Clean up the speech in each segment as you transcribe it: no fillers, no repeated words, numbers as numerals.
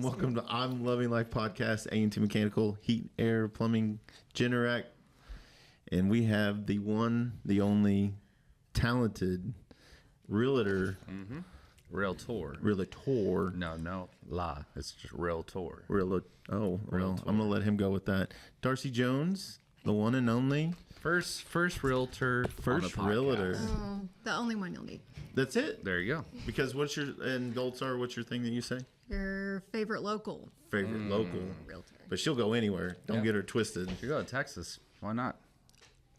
Welcome to I'm Loving Life Podcast, A&T Mechanical, Heat, Air, Plumbing, Generac. And we have the one, the only talented realtor. Realtor. No, it's just realtor. I'm going to let him go with that. Darcy Jones, the one and only. First realtor. The only one you'll need. That's it. There you go. Because what's your thing that you say? Your favorite local. Local. Realtor. But she'll go anywhere. Don't get her twisted. If you go to Texas, why not?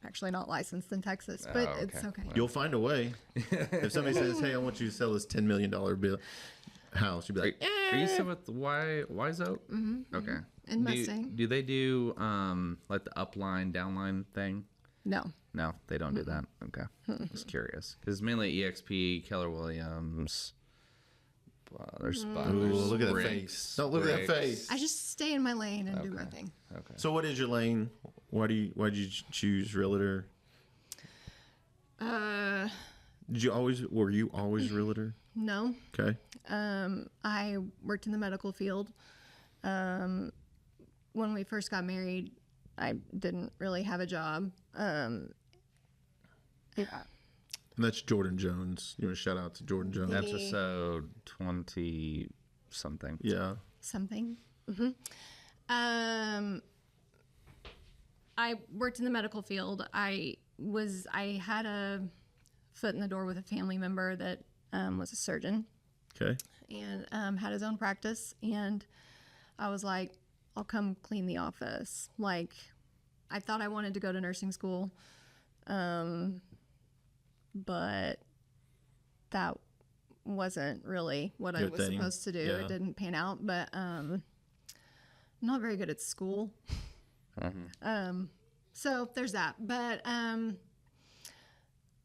Actually not licensed in Texas, but it's okay. You'll find a way. If somebody says, hey, I want you to sell this $10 million bill house, you'll be like, Are you still with Wiseau? Mm-hmm. Okay. And Mustang. Do they do like the upline, downline thing? No. No, they don't do that. Okay. Just curious. Because mainly EXP, Keller Williams. There's ooh, look at that face. Don't look at that face. I just stay in my lane and do my thing. Okay. So what is your lane? Why did you choose realtor? Were you always realtor? No. Okay. I worked in the medical field. When we first got married, I didn't really have a job. And that's Jordan Jones. You want to shout out to Jordan Jones? Episode 20 something. Yeah. Something. Mm-hmm. I worked in the medical field. I had a foot in the door with a family member that was a surgeon. Okay. And had his own practice. And I was like, I'll come clean the office. Like, I thought I wanted to go to nursing school. But that wasn't really what I was supposed to do. Yeah. It didn't pan out, but I'm not very good at school. So there's that. But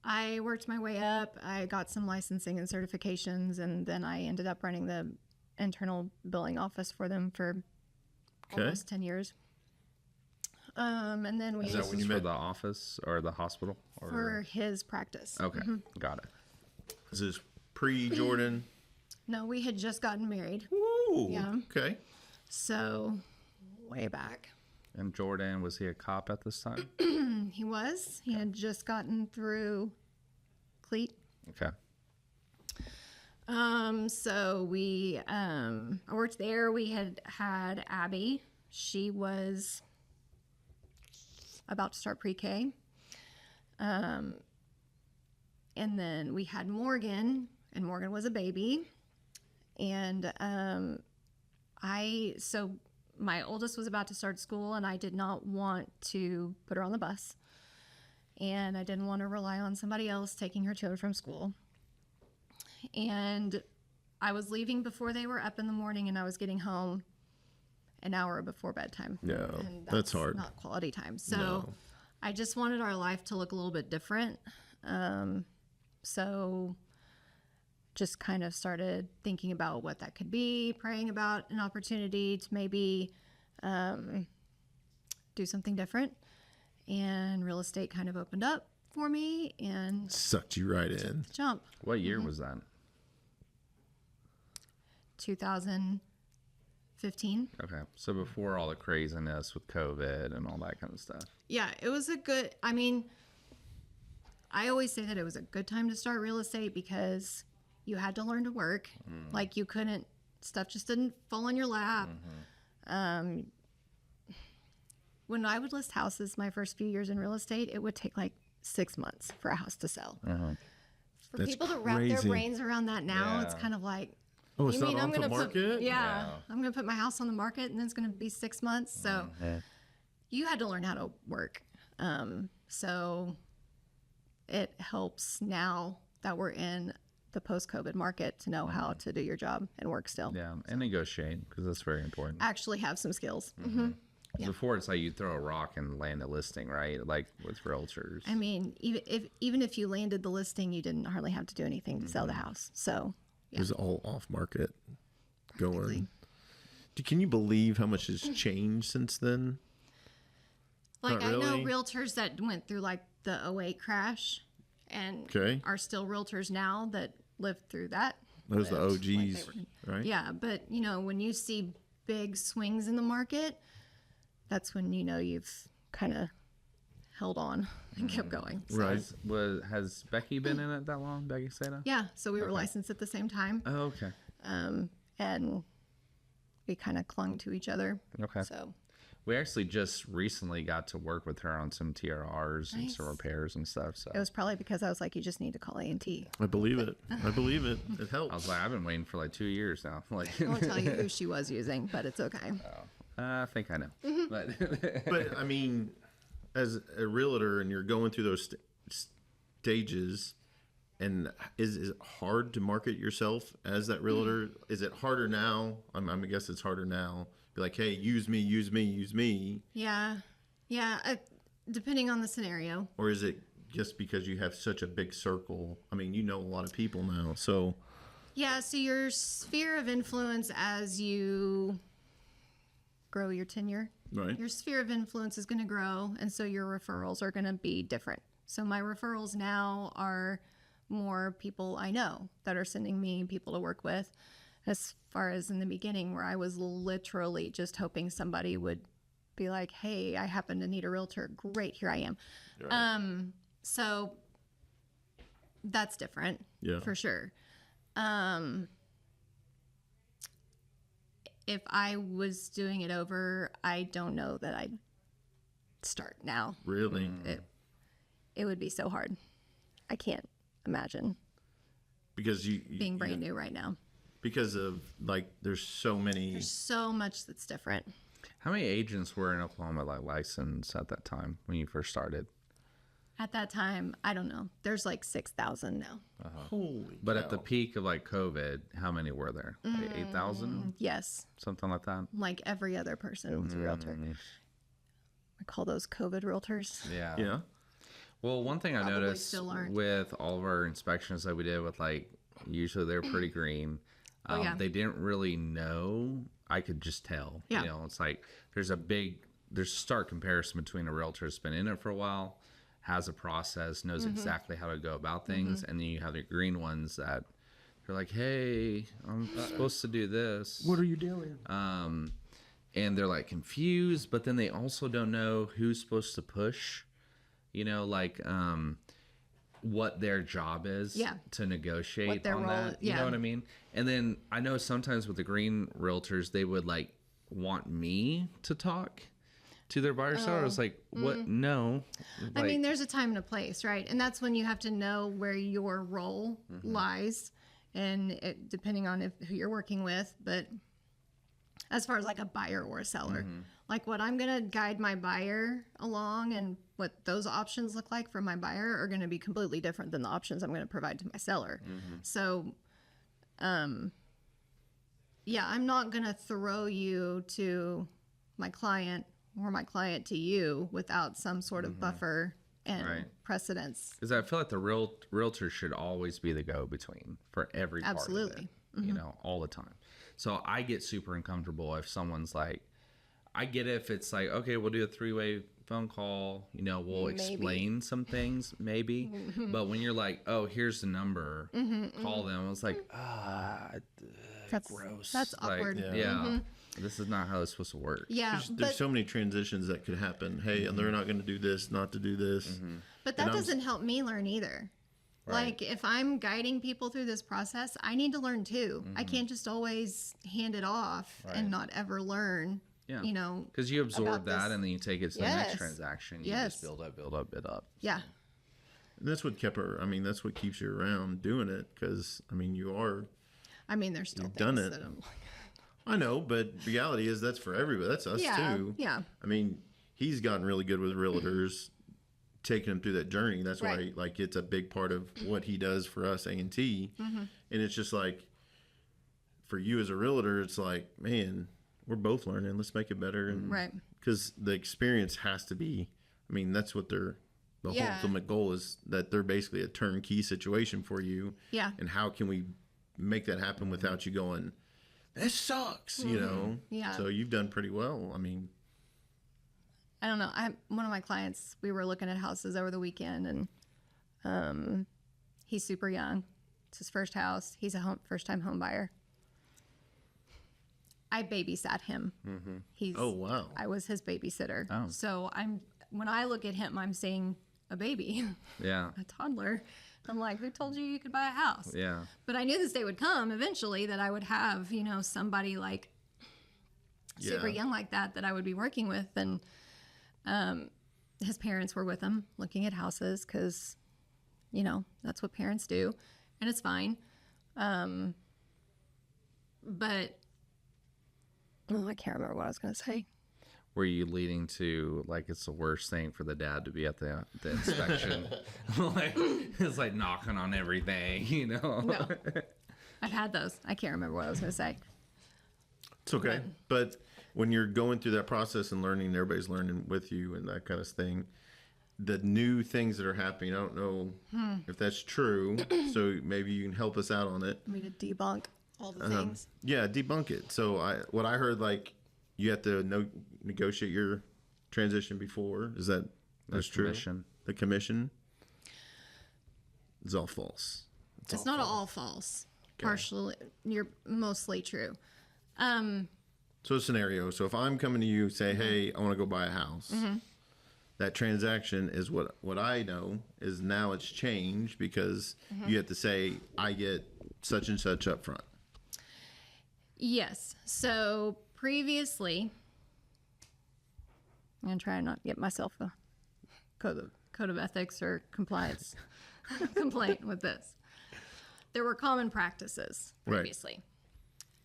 I worked my way up. I got some licensing and certifications, and then I ended up running the internal billing office for them for almost 10 years. And then we Is that when you met the office or the hospital? Or? For his practice. Okay, got it. Is this pre-Jordan? No, we had just gotten married. Woo! Yeah. Okay. So, way back. And Jordan, was he a cop at this time? He was. He had just gotten through cleat. Okay. So we, I worked there. We had Abby. She was about to start pre-K. And then we had Morgan, and Morgan was a baby. And so my oldest was about to start school, and I did not want to put her on the bus. And I didn't want to rely on somebody else taking her to and from school. And I was leaving before they were up in the morning, and I was getting home an hour before bedtime. Yeah, and that's hard. Not quality time. So I just wanted our life to look a little bit different. So just kind of started thinking about what that could be, praying about an opportunity to maybe do something different. And real estate kind of opened up for me and sucked you right in. Jump. What year was that? 2015. Okay, so before all the craziness with COVID and all that kind of stuff. Yeah, it was I always say that it was a good time to start real estate because you had to learn to work. Like stuff just didn't fall in your lap. When I would list houses my first few years in real estate, it would take like 6 months for a house to sell. For That's people to wrap their brains around that now, it's kind of like, oh, it's not on the market? I'm going to put my house on the market and then it's going to be 6 months. So you had to learn how to work. So it helps now that we're in the post-COVID market to know how to do your job and work still. Yeah, and negotiate because that's very important. Actually have some skills. Yeah. Before it's like you throw a rock and land a listing, right? Like with realtors. I mean, even if you landed the listing, you didn't hardly have to do anything to sell the house. So it was all off market going. Can you believe how much has changed since then? Like, Not really. I know realtors that went through like the '08 crash and are still realtors now that lived through that. Those are the lived, like OGs, right? Yeah, but when you see big swings in the market, that's when you've kind of held on and kept going. So, Right. Has Becky been in it that long? Becky Seda? yeah, so we were licensed at the same time, Oh, okay. and we kind of clung to each other. Okay. So We actually just recently got to work with her on some TRRs and some Nice. repairs and stuff. So it was probably because I was like, you just need to call A&T. I believe it. I believe it. It I helps. was like, I've been waiting for like 2 years now. Like, I won't tell you who she was using, but it's okay. I think I know. But But I mean, as a realtor, and you're going through those stages, and is it hard to market yourself as that realtor? Is it harder now? I guess it's harder now. Be like, hey, use me, use me, use me. Yeah. Depending on the scenario. Or is it just because you have such a big circle? I mean, you know a lot of people now, so Yeah, so your sphere of influence as you grow your tenure, right. your sphere of influence is going to grow, and so your referrals are going to be different. So my referrals now are more people I know that are sending me people to work with, as far as in the beginning where I was literally just hoping somebody would be like, hey, I happen to need a realtor. Great, here I am. Right. So that's different, Yeah. for sure. If I was doing it over, I don't know that I'd start now. Really? It would be so hard. I can't imagine Because you being brand new right now. because of like there's so many. There's so much that's different. how many agents were in Oklahoma like licensed at that time when you first started? At that time, I don't know. There's like 6,000 now. Holy But cow. at the peak of like COVID, how many were there? Like 8,000, Yes, something like that. like every other person was a realtor. I call those COVID realtors. Yeah. Yeah. Well, one thing I Probably noticed still aren't. with all of our inspections that we did with like, usually they're pretty green. Oh, yeah. They didn't really know. I could just tell. Yeah. You know, it's like there's a stark comparison between a realtor that's been in it for a while, has a process, knows exactly how to go about things, and then you have the green ones that they're like, hey, I'm supposed to do this. What are you doing? And they're like confused, but then they also don't know who's supposed to push, like what their job is Yeah. to negotiate What their on role that. is, You yeah. know what I mean? And then I know sometimes with the green realtors, they would like want me to talk to their buyer seller. I was like, what? No. I Like, mean, there's a time and a place, right? And that's when you have to know where your role lies, and depending on who you're working with. But as far as like a buyer or a seller, like what I'm going to guide my buyer along and what those options look like for my buyer are going to be completely different than the options I'm going to provide to my seller. So, yeah, I'm not going to throw you to my client or my client to you without some sort of buffer and Right. precedence. because I feel like the realtor should always be the go-between for every part Absolutely. of it, all the time. So I get super uncomfortable if someone's like, I get it if it's like, okay, we'll do a 3-way phone call, we'll explain some things maybe. But when you're like, oh, here's the number, call them. I was like, That's gross. That's Like, awkward. yeah. This is not how it's supposed to work. Yeah, There's but so many transitions that could happen. Hey, and they're not going to do this, not to do this. but that doesn't help me learn either. Right. Like if I'm guiding people through this process, I need to learn too. I can't just always hand it off Right. and not ever learn. Yeah. Because Because you absorb about that this. and then you take it to the next Yes. transaction. You Yes. just build up. Yeah. And that's what kept her. I mean, that's what keeps you around doing it. Because I mean, you are. I mean, there's still You've things done it. that I'm like, I know, but reality is that's for everybody. That's us yeah, too. yeah, I mean, he's gotten really good with realtors, taking him through that journey. That's why, Right. like, it's a big part of what he does for us, A&T. And it's just like, for you as a realtor, it's like, man, we're both learning. Let's make it better. And right. because the experience has to be. I mean, that's what the whole Yeah. ultimate goal is. That they're basically a turnkey situation for you. Yeah. And how can we make that happen without you going, this sucks, you know? Yeah. So you've done pretty well. I mean, I don't know. One of my clients, we were looking at houses over the weekend, and he's super young, It's his first house. He's a first-time home buyer. I babysat him. He's Oh, wow. I was his babysitter. Oh. So when I look at him, I'm seeing a baby, Yeah. a toddler. I'm like, who told you could buy a house? Yeah. But I knew this day would come eventually that I would have, somebody like super Yeah. young like that I would be working with. And his parents were with him looking at houses because, that's what parents do. And it's fine. But I can't remember what I was going to say. Were you leading to like it's the worst thing for the dad to be at the inspection? Like it's like knocking on everything, No. I've had those. I can't remember what I was going to say. It's okay. But when you're going through that process and learning, everybody's learning with you and that kind of thing, the new things that are happening, I don't know if that's true. So maybe you can help us out on it. I mean, to debunk all the things. Yeah, debunk it. So what I heard, like, you have to negotiate your transition before. Is that's true? Commission. The commission is all false. It's not all false. Okay. Partially, you're mostly true. So a scenario. So if I'm coming to you, say, hey, I want to go buy a house. That transaction is what I know is now it's changed because you have to say, I get such and such up front. Yes. So previously, I'm going to try and not get myself a code of ethics or compliance complaint with this. There were common practices previously.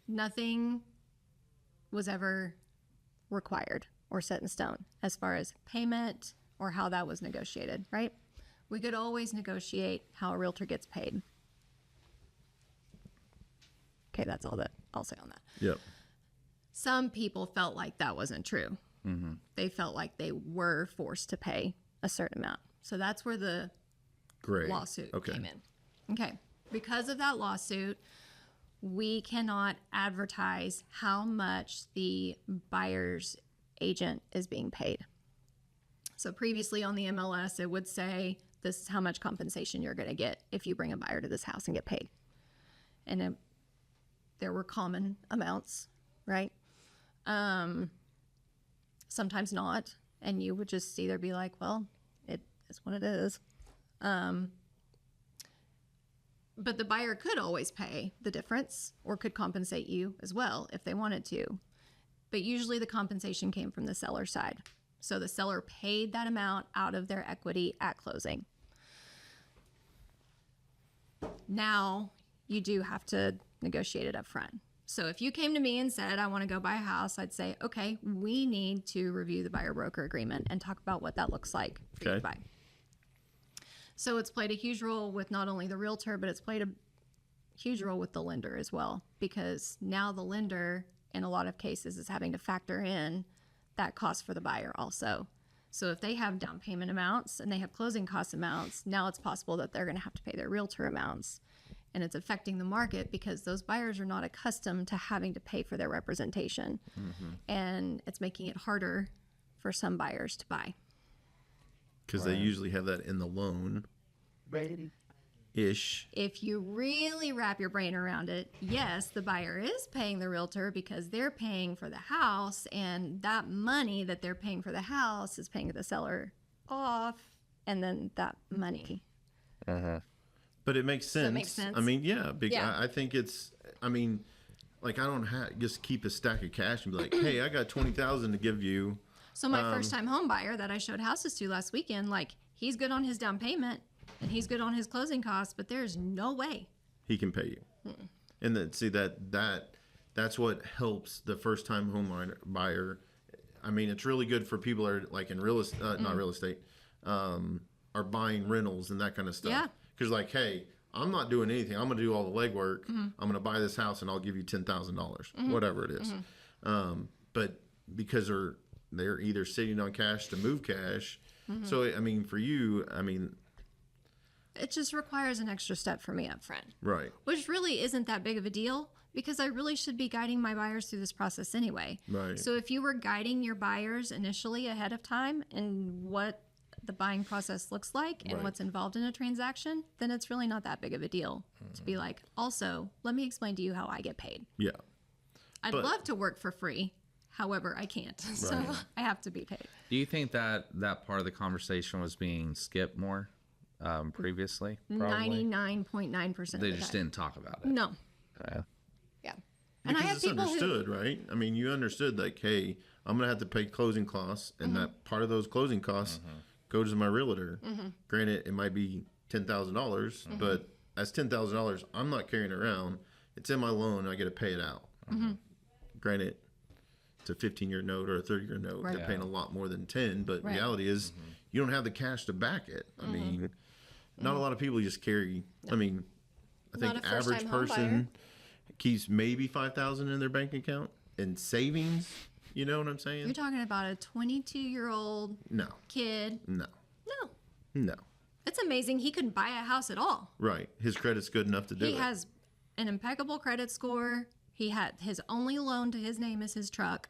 Nothing was ever required or set in stone as far as payment or how that was negotiated, right? We could always negotiate how a realtor gets paid. Okay, that's all that I'll say on that. Yep. Some people felt like that wasn't true. They felt like they were forced to pay a certain amount. So that's where the Great. lawsuit Okay. came in. Okay. Because of that lawsuit, we cannot advertise how much the buyer's agent is being paid. So previously on the MLS, it would say, this is how much compensation you're going to get if you bring a buyer to this house and get paid. And there were common amounts, right? Sometimes not. And you would just either be like, well, it is what it is. But the buyer could always pay the difference or could compensate you as well if they wanted to. But usually the compensation came from the seller's side. So the seller paid that amount out of their equity at closing. Now you do have to negotiate it up front. So if you came to me and said, I want to go buy a house, I'd say, okay, we need to review the buyer broker agreement and talk about what that looks like for you to buy. So it's played a huge role with not only the realtor, but it's played a huge role with the lender as well, because now the lender, in a lot of cases, is having to factor in that cost for the buyer also. So if they have down payment amounts and they have closing cost amounts, now it's possible that they're going to have to pay their realtor amounts. And it's affecting the market because those buyers are not accustomed to having to pay for their representation. And it's making it harder for some buyers to buy. Because they usually have that in the loan. Ish. If you really wrap your brain around it, yes, the buyer is paying the realtor because they're paying for the house, and that money that they're paying for the house is paying the seller off, and then that money. But it makes sense. that make sense? I mean, yeah. Yeah. I think it's, I mean, like I don't just keep a stack of cash and be like, hey, I got $20,000 to give you. So my first-time home buyer that I showed houses to last weekend, like, he's good on his down payment, and he's good on his closing costs, but there's no way He can pay you. And then see that's what helps the first time home buyer. I mean, it's really good for people that are like in real estate, not real estate, are buying rentals and that kind of stuff. Yeah. Because like, hey, I'm not doing anything. I'm going to do all the legwork. I'm going to buy this house and I'll give you $10,000, whatever it is. But because they're either sitting on cash to move cash. So, I mean, for you, I mean, it just requires an extra step for me up front. right. Which really isn't that big of a deal because I really should be guiding my buyers through this process anyway. Right. So if you were guiding your buyers initially ahead of time and what the buying process looks like and Right. what's involved in a transaction, then it's really not that big of a deal to be like, also, let me explain to you how I get paid. Yeah. I'd But- love to work for free. However, I can't. So Right. I have to be paid. Do you think that part of the conversation was being skipped more previously? Probably. 99.9% They of the just time. didn't talk about it. No. Okay. Yeah. And I Because have it's people who understood, right? I mean, you understood like, hey, I'm gonna have to pay closing costs, and that part of those closing costs goes to my realtor. Granted, it might be $10,000, but that's $10,000 I'm not carrying around. It's in my loan. And I get to pay it out. Granted, it's a 15-year note or a 30-year note. Right. They're paying a lot more than 10, but Right. reality is you don't have the cash to back it. I mean, not a lot of people just carry. I mean, I Not think a first-time average home person keeps maybe $5,000 in their bank account in savings. You know what I'm saying? you're talking about a 22-year-old No, kid. no, No. no. It's amazing he couldn't buy a house at all. Right. His credit's good enough to do He it. has an impeccable credit score. He had his only loan to his name is his truck,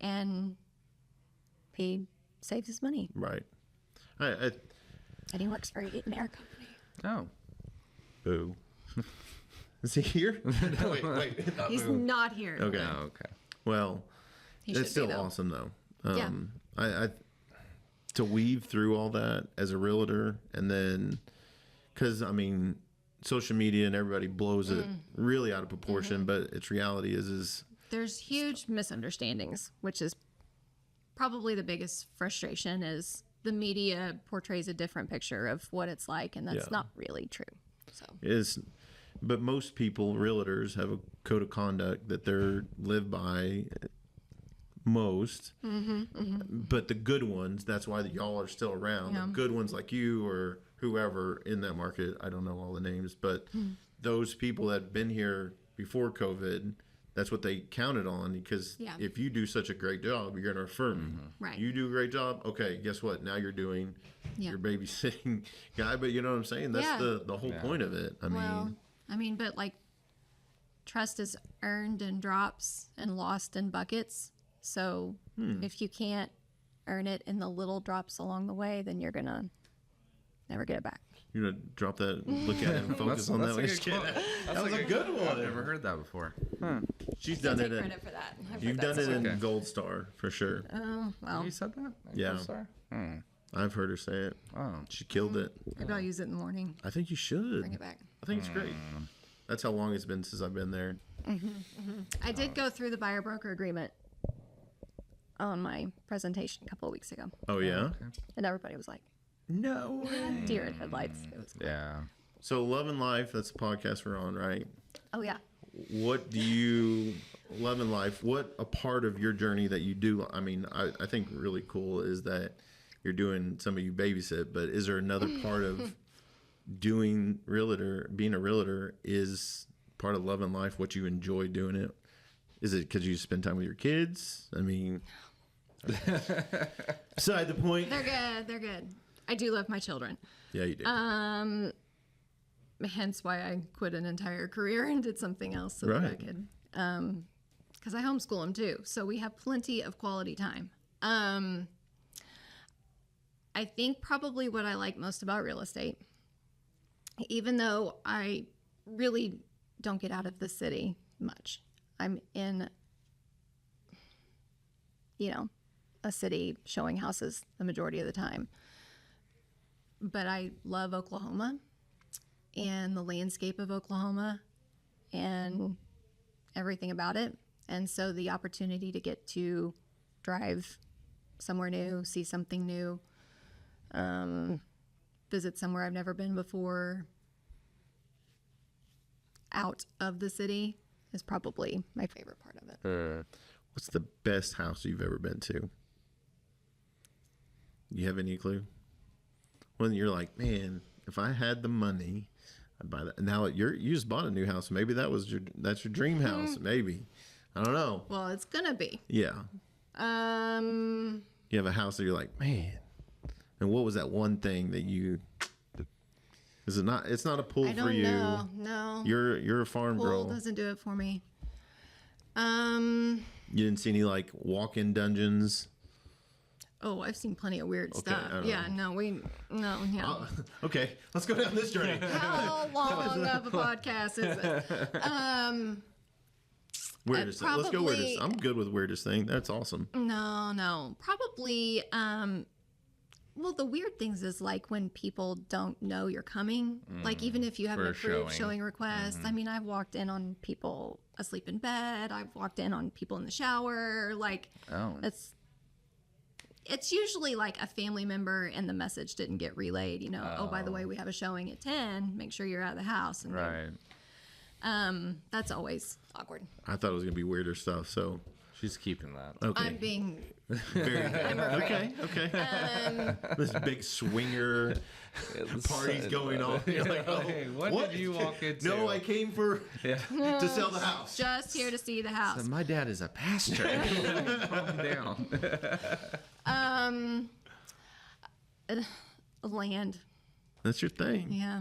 and he saved his money. Right. I And he works for an air company. Oh. boo. Is he here? wait. He's not here. Okay. Oh, okay. Well, He that's should still be, though. awesome though. Yeah. I to weave through all that as a realtor, and then because I mean, social media and everybody blows it really out of proportion, but its reality is There's huge misunderstandings, which is probably the biggest frustration is the media portrays a different picture of what it's like, and that's Yeah. not really true. So is. But most people, realtors, have a code of conduct that they're live by. Most, but the good ones. That's why y'all are still around. Yeah. The good ones like you or whoever in that market. I don't know all the names, but those people that have been here before COVID, that's what they counted on. Because Yeah. if you do such a great job, you're going to refer me. Right. You do a great job. Okay, guess what? Now you're doing Yeah. your babysitting guy. But you know what I'm saying? That's Yeah. the whole point of it. I mean, but like trust is earned in drops and lost in buckets. So if you can't earn it in the little drops along the way, then you're gonna never get it back. you're gonna drop that, look at it, and focus on that. a good quote. That was a good I've one. never heard that before. She's done it. Take credit for that. I've You've heard done that it in Okay. Gold Star for sure. Oh well, You said that? Yeah. Sorry. I've heard her say it. Oh. She killed it. maybe I'll use it in the morning. I think you should. Bring it back. I think it's great. That's how long it's been since I've been there. I did go through the buyer broker agreement on my presentation a couple of weeks ago, Oh yeah. and everybody was like, No way. "Deer in headlights." It was cool. Yeah. So Love and Life. That's the podcast we're on, right? Oh yeah. What do you Love and Life? What a part of your journey that you do? I mean, I think really cool is that you're doing some of you babysit, but is there another part of being a realtor is part of Love and Life? What you enjoy doing it? Is it because you spend time with your kids? I mean, beside the point. They're good. They're good. I do love my children. Yeah, you do. Hence why I quit an entire career and did something else so that I Right. could, because I homeschool them too. So we have plenty of quality time. I think probably what I like most about real estate, even though I really don't get out of the city much, I'm in, a city showing houses the majority of the time. But I love Oklahoma and the landscape of Oklahoma and everything about it. And so the opportunity to get to drive somewhere new, see something new, visit somewhere I've never been before, out of the city is probably my favorite part of it. What's the best house you've ever been to? You have any clue? When you're like, man, if I had the money, I'd buy that. Now you just bought a new house. Maybe that's your dream house. Maybe, I don't know. Well, it's gonna be. Yeah, you have a house that you're like, man. And what was that one thing that you? Is it not? It's not a pull I for don't you. know. No, You're a farm pool girl. doesn't do it for me. You didn't see any like walk-in dungeons. Oh, I've seen plenty of weird I stuff. don't Yeah, know. yeah. Okay, let's go down this journey. How long of a podcast is it? Weirdest thing. Let's go probably- weirdest. I'm good with weirdest thing. That's awesome. No. Probably, well, the weird things is like when people don't know you're coming. Like even if you have an For approved showing. showing request. I mean, I've walked in on people asleep in bed. I've walked in on people in the shower. Like Oh. it's usually like a family member and the message didn't get relayed. You know, oh by the way, we have a showing at 10. Make sure you're out of the house. And Right. that's always awkward. I thought it was gonna be weirder stuff. So She's keeping that. okay, I'm being very good. Okay. This big swinger party's going on. You're like, oh, Hey, what did you walk into? No, I came for to sell the house. just here to see the house. My dad is a pastor. Calm down. Land. That's your thing. Yeah.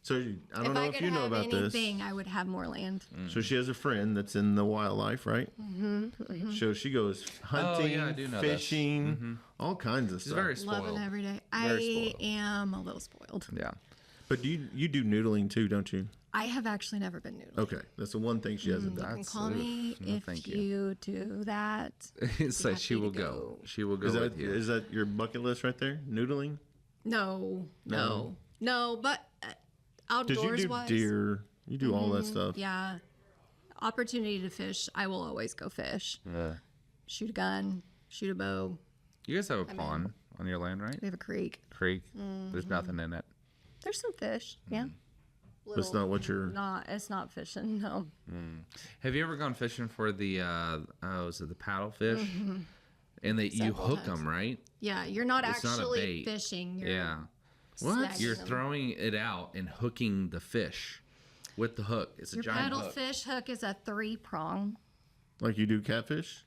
So I don't know I if could you know have about anything, this. I would have more land. So she has a friend that's in the wildlife, right? Mm-hmm. So she goes hunting, I do know this. fishing, all kinds of She's stuff. very Love spoiled. it every day. Very I spoiled. am a little spoiled. Yeah. But you do noodling too, don't you? I have actually never been noodling. Okay, that's the one thing she hasn't You done. can call me no, if thank you. you. Do that. It's like she happy will to go. go. She will go Is with you. that your bucket list right there? Noodling? No. But Because outdoors you do wise, deer, you do all that stuff. yeah. Opportunity to fish, I will always go fish. Shoot a gun, shoot a bow. You guys have a pond on your land, right? We have a creek. Creek. There's nothing in it. There's some fish. Yeah. That's not what you're. It's not fishing. No. Have you ever gone fishing for the is it the paddlefish? And you Several hook times. them, right? Yeah, you're not It's not a actually bait. fishing. You're Yeah. snagging You're them. throwing it out and hooking the fish with the hook. It's a Your giant hook. paddlefish hook is a 3-prong. Like you do catfish?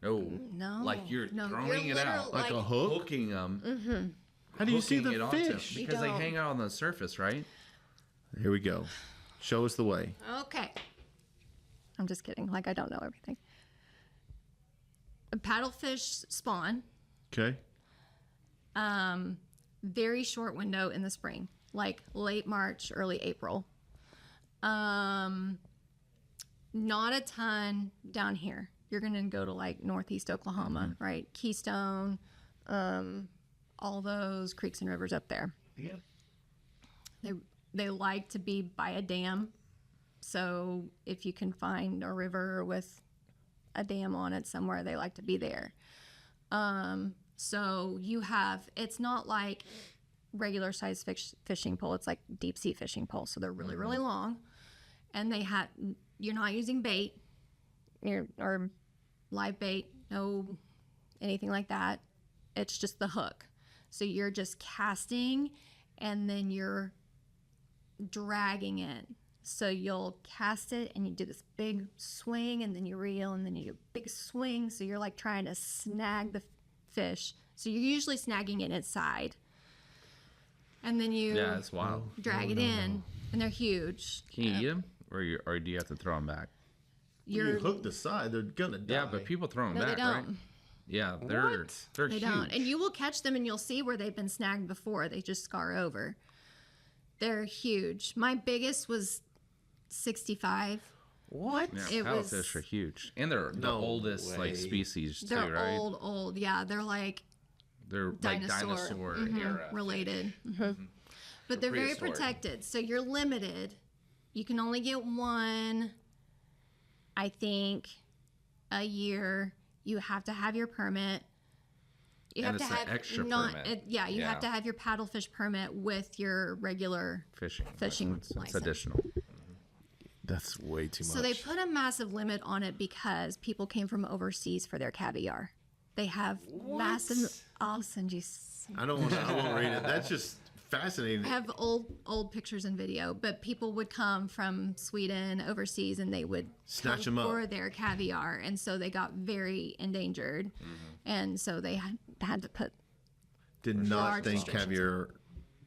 No. No. Like you're No, throwing you're it out. literal- Like a like- hook? Hooking them. How do you see hooking it the onto 'em, fish? because they don't. hang out on the surface, right? Here we go. Show us the way. Okay. I'm just kidding. Like, I don't know everything. A paddlefish spawn, Okay. very short window in the spring, like late March, early April. Not a ton down here. You're going to go to like northeast Oklahoma, right? Keystone, all those creeks and rivers up there. Yeah. They like to be by a dam. So if you can find a river with a dam on it somewhere, they like to be there. So you have, it's not like regular size fishing pole. It's like deep sea fishing pole. So they're really, really long. And you're not using bait or live bait, no anything like that. It's just the hook. So you're just casting and then you're dragging it. So you'll cast it and you do this big swing and then you reel and then you do a big swing. So you're like trying to snag the fish. So you're usually snagging it inside. And then you Yeah, it's wild. drag it in and they're huge. Can you eat them, or do you have to throw them back? You hook the side, they're gonna die. Yeah, but people throw them No, they back, don't. right? Yeah, they're They huge. don't. And you will catch them and you'll see where they've been snagged before. They just scar over. They're huge. My biggest was 65. What? It Yeah, was- paddlefish are huge, and they're the No oldest way. like species too, They're right? old. Yeah, they're like They're like dinosaur era. related. But they're very prehistoric. protected. So you're limited. You can only get one, I think, a year. You have to have your permit. You And have to it's an have extra not. permit. You have Yeah. to have your paddlefish permit with your regular Fishing Fishing It's license. additional. That's way too much. So they put a massive limit on it because people came from overseas for their caviar. They have massive. I'll send you. I won't read it. That's just fascinating. I have old pictures and video, but people would come from Sweden overseas and they would Snatch come 'em up. for their caviar, and so they got very endangered, and so they had to put. Did not large think restrictions. caviar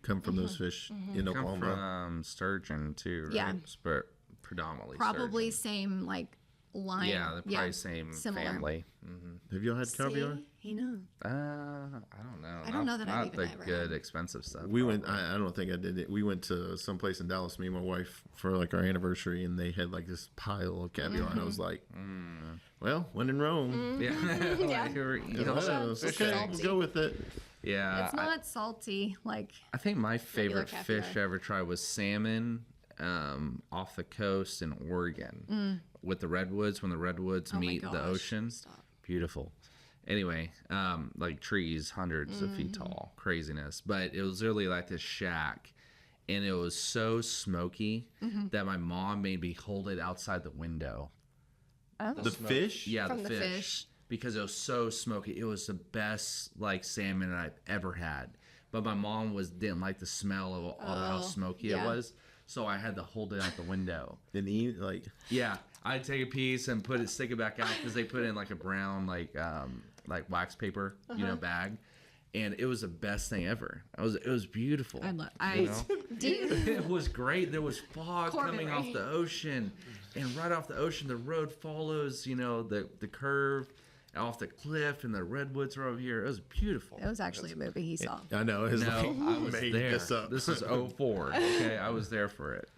come from those fish in Come Oklahoma. from sturgeon too, right? Yeah. But predominantly Probably sturgeon. same like line. Yeah, they're probably same similar. family. Have y'all had caviar? See? He knows. I don't know. I don't know that I've not even the ever good had. expensive stuff. We went. I don't think I did it. We went to someplace in Dallas, me and my wife, for like our anniversary, and they had like this pile of caviar, and I was like, "Well, when in Rome, Yeah. Yeah. okay, we'll go with it." Yeah. It's not salty like. I think my favorite caviar. fish I ever tried was salmon off the coast in Oregon with the redwoods, when the redwoods Oh my meet the gosh. ocean. Stop. Beautiful. Anyway, like trees, hundreds of feet tall, craziness. But it was really like this shack, and it was so smoky that my mom made me hold it outside the window. Oh. The fish, Yeah, From the the fish. fish. Because it was so smoky. It was the best like salmon I've ever had. But my mom didn't like the smell of how smoky it yeah. was. So I had to hold it out the window. and eat like Yeah, I'd take a piece and stick it back out because they put it in like a brown like wax paper, bag, and it was the best thing ever. It was beautiful. Do you? It was great. There was fog Corbin, coming right? off the ocean, and right off the ocean, the road follows the curve off the cliff, and the redwoods are over here. It was beautiful. It was actually a movie he saw. I know. It's No, like, I was made there. this up. This is 04. Okay, I was there for it.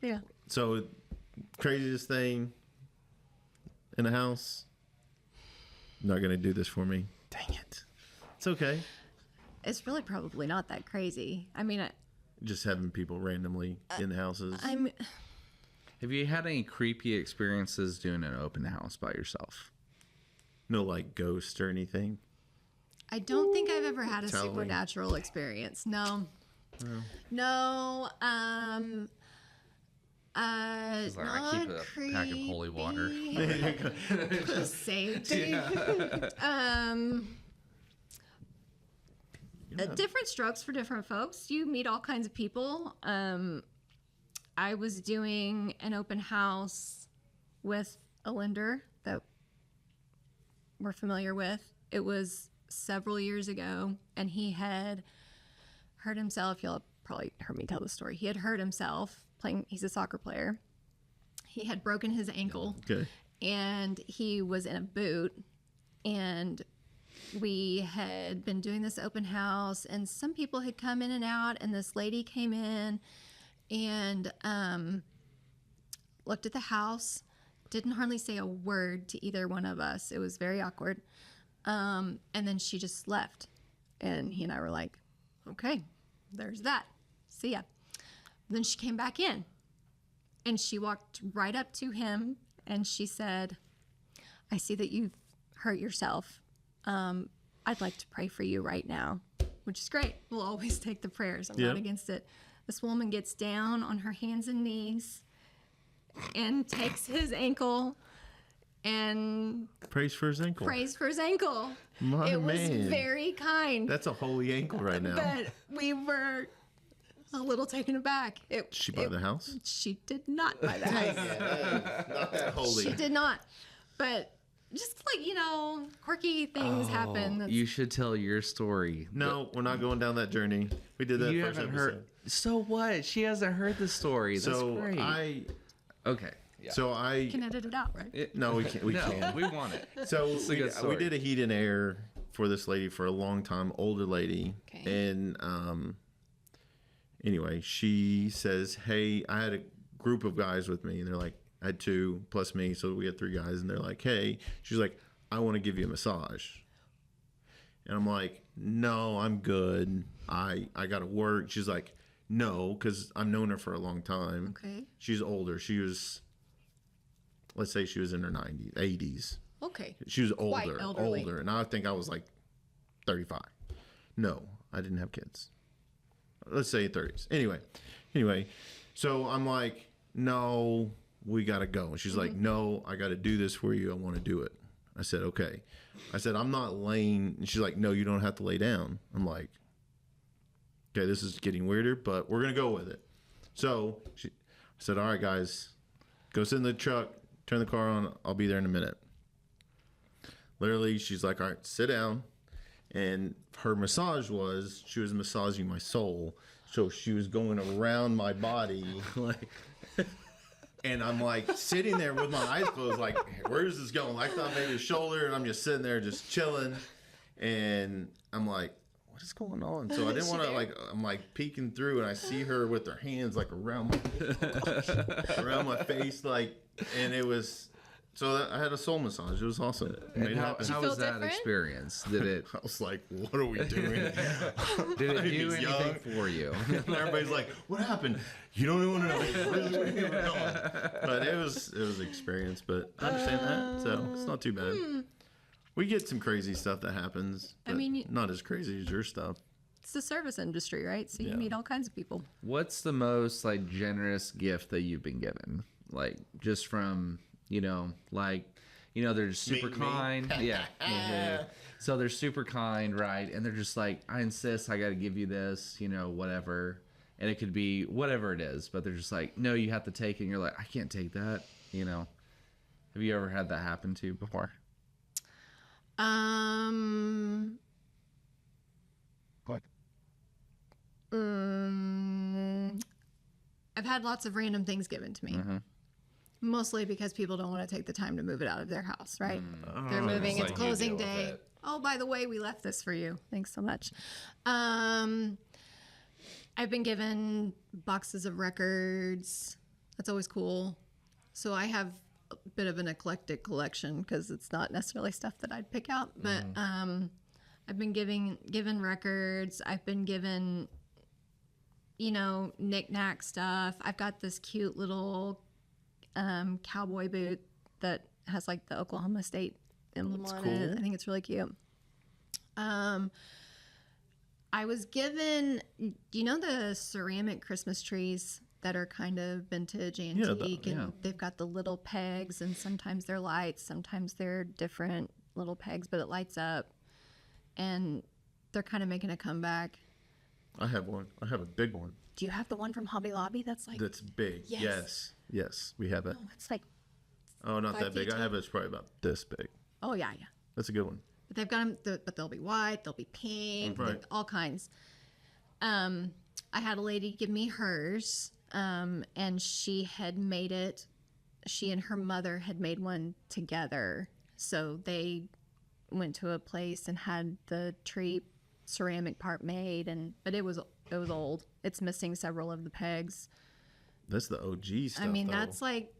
Yeah. So, craziest thing in the house. Not gonna do this for me. Dang it. It's okay. It's really probably not that crazy. I mean, Just having people randomly in houses. I'm. Have you had any creepy experiences doing an open house by yourself? No, like ghosts or anything. I don't think I've ever had a Tell me. supernatural experience. No. No. It's like I Not keep a pack of holy water. Safety. Different strokes for different folks. You meet all kinds of people. I was doing an open house with a lender that we're familiar with. It was several years ago, and he had hurt himself. You'll probably heard me tell the story. He had hurt himself playing. He's a soccer player. He had broken his ankle, Okay. and he was in a boot. And we had been doing this open house, and some people had come in and out, and this lady came in and looked at the house, didn't hardly say a word to either one of us. It was very awkward. And then she just left. And he and I were like, okay, there's that. See ya. Then she came back in, and she walked right up to him, and she said, I see that you've hurt yourself. I'd like to pray for you right now, which is great. We'll always take the prayers. I'm not against it. This woman gets down on her hands and knees and takes his ankle and Praise for his ankle. prays for his ankle. My it was man. very kind. That's a holy ankle right now. But we were a little taken aback. She bought the house? She did not buy the house. Not that holy. She did not. But just like, quirky things happen. That's, You should tell your story. No, we're not going down that journey. We did that You first haven't episode. heard. So what? She hasn't heard the story. That's So great. Okay. Yeah. I can edit it out, right? no, we can't. We no, can't. we want it. So a good we story. did a heat and air for this lady for a long time, older lady, Okay. and anyway, she says, "Hey, I had a group of guys with me, and they're like, I had 2 plus me, so we had 3 guys, and they're like, hey," she's like, "I want to give you a massage," and I'm like, "No, I'm good. I got to work." She's like, "No," because I've known her for a long time. Okay. She's older. She was, let's say, she was in her 90s, 80s. Okay. She was Quite older, elderly. and I think I was like 35. No, I didn't have kids. Let's say 30s. Anyway, so I'm like, "No, we got to go." And she's like, "No, I got to do this for you. I want to do it." I said, "Okay." I said, "I'm not laying." And she's like, "No, you don't have to lay down." I'm like, "Okay, this is getting weirder, but we're going to go with it." So I said, "All right, guys, go sit in the truck, turn the car on. I'll be there in a minute." Literally, she's like, "All right, sit down." And her massage she was massaging my soul. So she was going around my body. And I'm like sitting there with my eyes closed, like, where is this going? I thought maybe a shoulder, and I'm just sitting there just chilling. And I'm like, what is going on? So I didn't want to I'm like peeking through, and I see her with her hands like around my face, and it was. So I had a soul massage. It was awesome. And how was feel that different? experience? Did it I was like, what are we doing? do was anything young. for you? And everybody's like, what happened? You don't even want to know. But it was an experience. But I understand that, so it's not too bad. We get some crazy stuff that happens. I mean, not as crazy as your stuff. It's the service industry, right? So you Yeah. meet all kinds of people. What's the most like generous gift that you've been given? Like just from they're super Me. kind. Yeah. Mhm. So they're super kind, right? And they're just like, I insist, I got to give you this, whatever. And it could be whatever it is, but they're just like, no, you have to take it. And you're like, I can't take that. Have you ever had that happen to you before? What? I've had lots of random things given to me. Mostly because people don't want to take the time to move it out of their house, right? They're moving, It's it's like you closing deal with day. it. Oh, by the way, we left this for you. Thanks so much. I've been given boxes of records. That's always cool. So I have a bit of an eclectic collection because it's not necessarily stuff that I'd pick out. But I've been given records. I've been given, knick-knack stuff. I've got this cute little cowboy boot that has like the Oklahoma State emblem on it. I think it's really cute. I was given, the ceramic Christmas trees that are kind of vintage, antique, and they've got the little pegs, and sometimes they're lights, sometimes they're different little pegs, but it lights up, and they're kind of making a comeback. I have one. I have a big one. Do you have the one from Hobby Lobby that's like? That's big. Yes. Yes, we have it. Oh, it's like. Oh, not 5 that big. feet I have it. It's probably about this big. Oh yeah. That's a good one. But they've got them. But they'll be white. They'll be pink. Right. All kinds. I had a lady give me hers, and she had made it. She and her mother had made one together. So they went to a place and had the tree ceramic part made, but it was old. It's missing several of the pegs. That's the OG stuff. I mean, though. that's like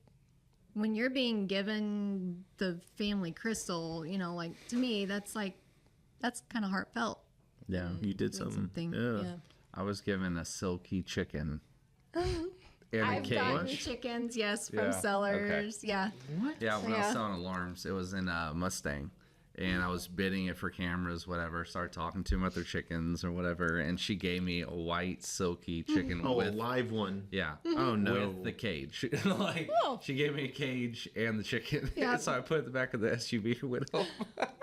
when you're being given the family crystal, to me, that's kind of heartfelt. Yeah, you did something. Yeah. I was given a silky chicken. In a I've gotten cage. chickens, yes, from Yeah, sellers. Yeah. What? Yeah, when I was Yeah. selling alarms, it was in Mustang. And I was bidding it for cameras, whatever. Started talking to them about their chickens or whatever. And she gave me a white, silky chicken Oh, a with, live one. yeah. Oh no. With the cage. Oh. She gave me a cage and the chicken. Yeah. So I put it in the back of the SUV and went home.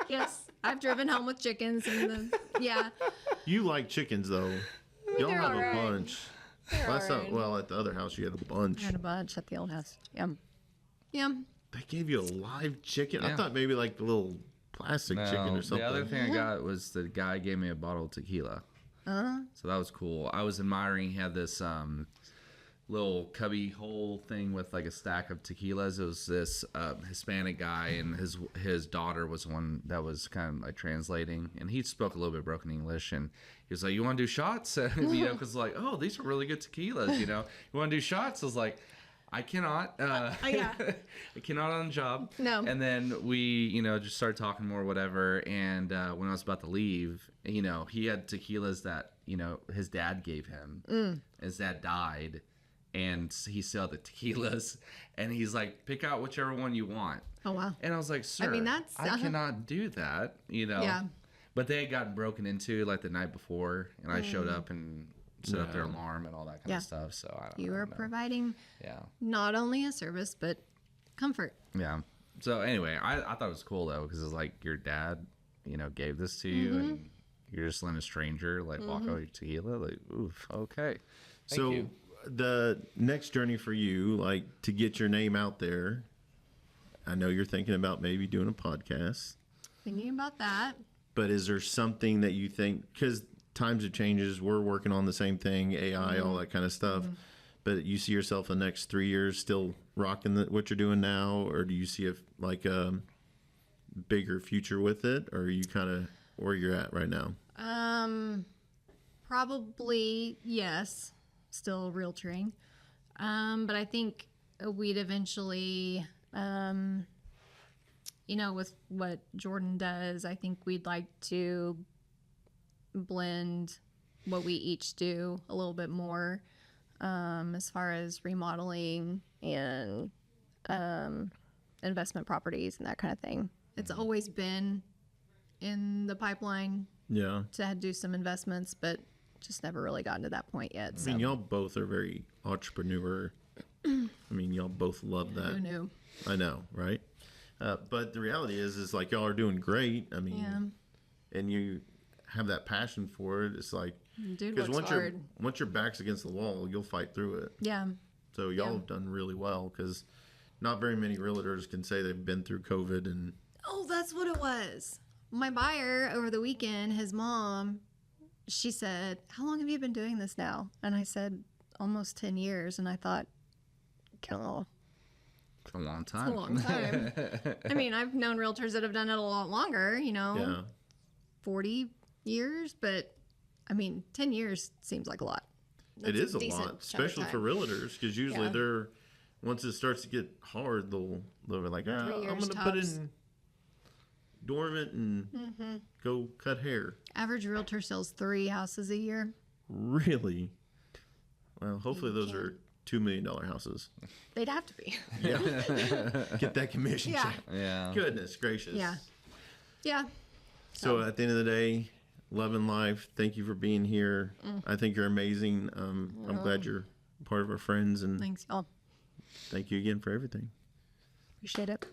Yes, I've driven home with chickens yeah. You like chickens though. Y'all They're have all a right. bunch. Last time, alright. well, at the other house you had a bunch. I had a bunch at the old house. Yum. They gave you a live chicken. I Yeah. thought maybe like the little plastic chicken or something. The other thing I got was the guy gave me a bottle of tequila. So that was cool. I was admiring. He had this little cubby hole thing with like a stack of tequilas. It was this Hispanic guy, and his daughter was one that was kind of like translating, and he spoke a little bit broken English, and he was like, "You want to do shots?" Because like, oh, these are really good tequilas. You want to do shots? I was like, I cannot. Yeah. I cannot on the job. No. And then we, just started talking more, whatever. And when I was about to leave, he had tequilas that, his dad gave him. His dad died. And he still had the tequilas. And he's like, pick out whichever one you want. Oh, wow. And I was like, sir, that's- I cannot do that, Yeah. But they had gotten broken into like the night before. And I showed up and set up their alarm and all that kind Yeah. of stuff. So I don't You know. are providing Yeah. not only a service, but comfort. Yeah. So anyway, I thought it was cool though, because it's like your dad, gave this to you, and you're just letting a stranger like walk over your tequila. Like, oof, okay. So you. the next journey for you, like to get your name out there, I know you're thinking about maybe doing a podcast, Thinking about that. but is there something that you think, because times have changes, we're working on the same thing, AI, all that kind of stuff, but you see yourself the next 3 years still rocking what you're doing now, or do you see a bigger future with it, or are you kind of where you're at right now? Probably yes, still realtoring. But I think we'd eventually, with what Jordan does, I think we'd like to blend what we each do a little bit more, as far as remodeling and investment properties and that kind of thing. It's always been in the pipeline Yeah. to do some investments, but just never really gotten to that point yet. I mean, y'all both are very entrepreneur. I mean, y'all both love that. Who knew? I know, right? But the reality is like y'all are doing great. I mean, and you have that passion for it. It's like, Dude because works hard. once your back's against the wall, you'll fight through it. Yeah. So y'all have done really well, because not very many realtors can say they've been through COVID. And Oh, that's what it was. My buyer over the weekend, his mom, she said, "How long have you been doing this now?" And I said, "Almost 10 years." And I thought, oh, It's a long it's time. a long time. I mean, I've known realtors that have done it a lot longer, yeah, 40 years. But, I mean, 10 years seems like a lot. it is a decent lot, chunk of especially for time. realtors, because usually Yeah. they're, once it starts to get hard, they'll be like, 3 I'm years going to put tops. in dormant and go cut hair. Average realtor sells 3 houses a year. Really? Well, hopefully those are $2 million houses. They'd have to be. Yeah. Get that commission Yeah. check. Yeah. Goodness gracious. Yeah. Yeah. So at the end of the day, loving life. Thank you for being here. I think you're amazing. I'm glad you're part of our friends, and Thanks, y'all. thank you again for everything. Appreciate it.